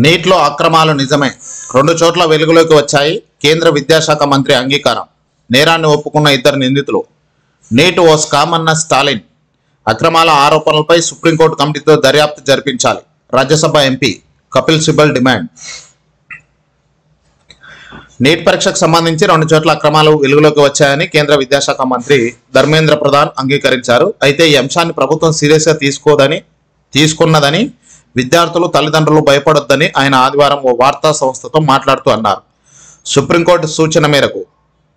నీట్లో అక్రమాలు నిజమే, 2 చోట్ల వెలుగులోకి వచ్చాయి. కేంద్ర విద్యాశాఖ మంత్రి అంగీకారం. నేరాన్ని ఒప్పుకున్న 2 నిందితులు. నీట్ ఓ స్కామ్ అన్న స్టాలిన్. అక్రమాల ఆరోపణలపై సుప్రీంకోర్టు కమిటీతో దర్యాప్తు జరిపించాలి. Rajya Sabha MP Kapil Sibal demand. NEET పరీక్షకు సంబంధించి 2 చోట్ల అక్రమాలు వెలుగులోకి వచ్చాయని కేంద్ర విద్యాశాఖ మంత్రి ధర్మేంద్ర ప్రధాన్ అంగీకరించారు. అయితే ఈ అంశాన్ని ప్రభుత్వం సీరియస్గా తీసుకున్నదని, విద్యార్థులు తల్లిదండ్రులు భయపడొద్దని ఆయన ఆదివారం ఓ వార్తా సంస్థతో మాట్లాడుతూ అన్నారు. సుప్రీంకోర్టు సూచన మేరకు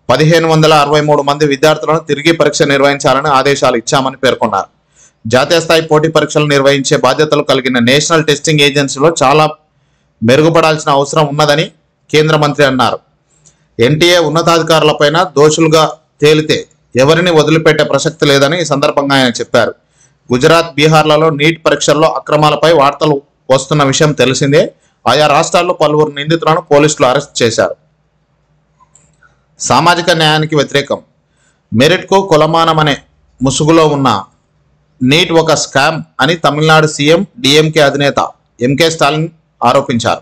1563 మంది విద్యార్థులను తిరిగి పరీక్ష నిర్వహించాలని ఆదేశాలు ఇచ్చామని పేర్కొన్నారు. జాతీయ స్థాయి పోటీ పరీక్షలు నిర్వహించే బాధ్యతలు కలిగిన నేషనల్ టెస్టింగ్ ఏజెన్సీలో చాలా మెరుగుపడాల్సిన అవసరం ఉన్నదని కేంద్ర మంత్రి అన్నారు. ఎన్టీఏ ఉన్నతాధికారులపైన దోషులుగా తేలితే ఎవరిని వదిలిపెట్టే ప్రసక్తి లేదని ఈ సందర్భంగా ఆయన చెప్పారు. గుజరాత్, బీహార్లలో నీట్ పరీక్షల్లో అక్రమాలపై వార్తలు వస్తున్న విషయం తెలిసిందే. ఆయా రాష్ట్రాల్లో పలువురు నిందితులను పోలీసులు అరెస్ట్ చేశారు. సామాజిక న్యాయానికి వ్యతిరేకం. మెరిట్కు కులమానమనే ముసుగులో ఉన్న నీట్ ఒక స్కామ్ అని తమిళనాడు సీఎం డిఎంకే అధినేత ఎంకే స్టాలిన్ ఆరోపించారు.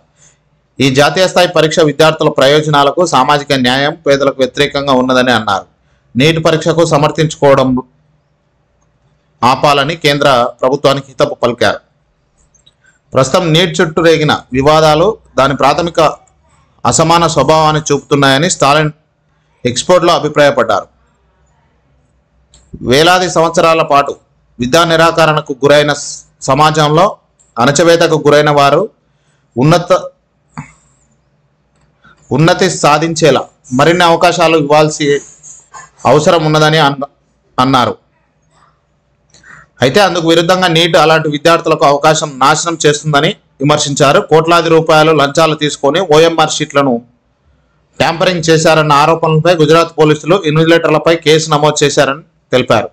ఈ జాతీయ స్థాయి పరీక్ష విద్యార్థుల ప్రయోజనాలకు, సామాజిక న్యాయం, పేదలకు వ్యతిరేకంగా ఉన్నదని అన్నారు. నీట్ పరీక్షకు సమర్థించుకోవడం ఆపాలని కేంద్ర ప్రభుత్వానికి హితవు పలికారు. ప్రస్తుతం నీట్ చుట్టూ రేగిన వివాదాలు దాని ప్రాథమిక అసమాన స్వభావాన్ని చూపుతున్నాయని స్టాలిన్ ఎక్స్పోర్ట్లో అభిప్రాయపడ్డారు. వేలాది సంవత్సరాల పాటు విద్యా నిరాకరణకు గురైన సమాజంలో అణచివేతకు గురైన వారు ఉన్నతి సాధించేలా మరిన్ని అవకాశాలు ఇవ్వాల్సి అవసరం ఉన్నదని అన్నారు. అయితే అందుకు విరుద్ధంగా నీట్ అలాంటి విద్యార్థులకు అవకాశం నాశనం చేస్తుందని విమర్శించారు. కోట్లాది రూపాయలు లంచాలు తీసుకొని ఓఎంఆర్ షీట్లను ట్యాంపరింగ్ చేశారన్న ఆరోపణలపై గుజరాత్ పోలీసులు ఇన్విజిలేటర్లపై కేసు నమోదు చేశారని తెలిపారు.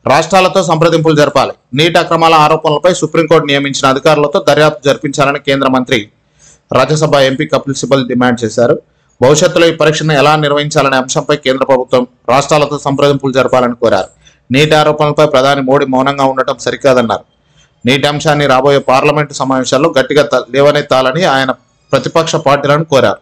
రాష్ట్రాలతో సంప్రదింపులు జరపాలి. నీట్ అక్రమాల ఆరోపణలపై సుప్రీంకోర్టు నియమించిన అధికారులతో దర్యాప్తు జరిపించాలని కేంద్ర మంత్రి రాజ్యసభ ఎంపీ కపిల్ సిబల్ డిమాండ్ చేశారు. భవిష్యత్తులో ఈ పరీక్షను ఎలా నిర్వహించాలనే అంశంపై కేంద్ర ప్రభుత్వం రాష్ట్రాలతో సంప్రదింపులు జరపాలని కోరారు. నీటి ఆరోపణలపై ప్రధాని మోడీ మౌనంగా ఉండటం సరికాదన్నారు. నీటి అంశాన్ని రాబోయే పార్లమెంటు సమావేశాల్లో గట్టిగా లేవనెత్తాలని ఆయన ప్రతిపక్ష పార్టీలను కోరారు.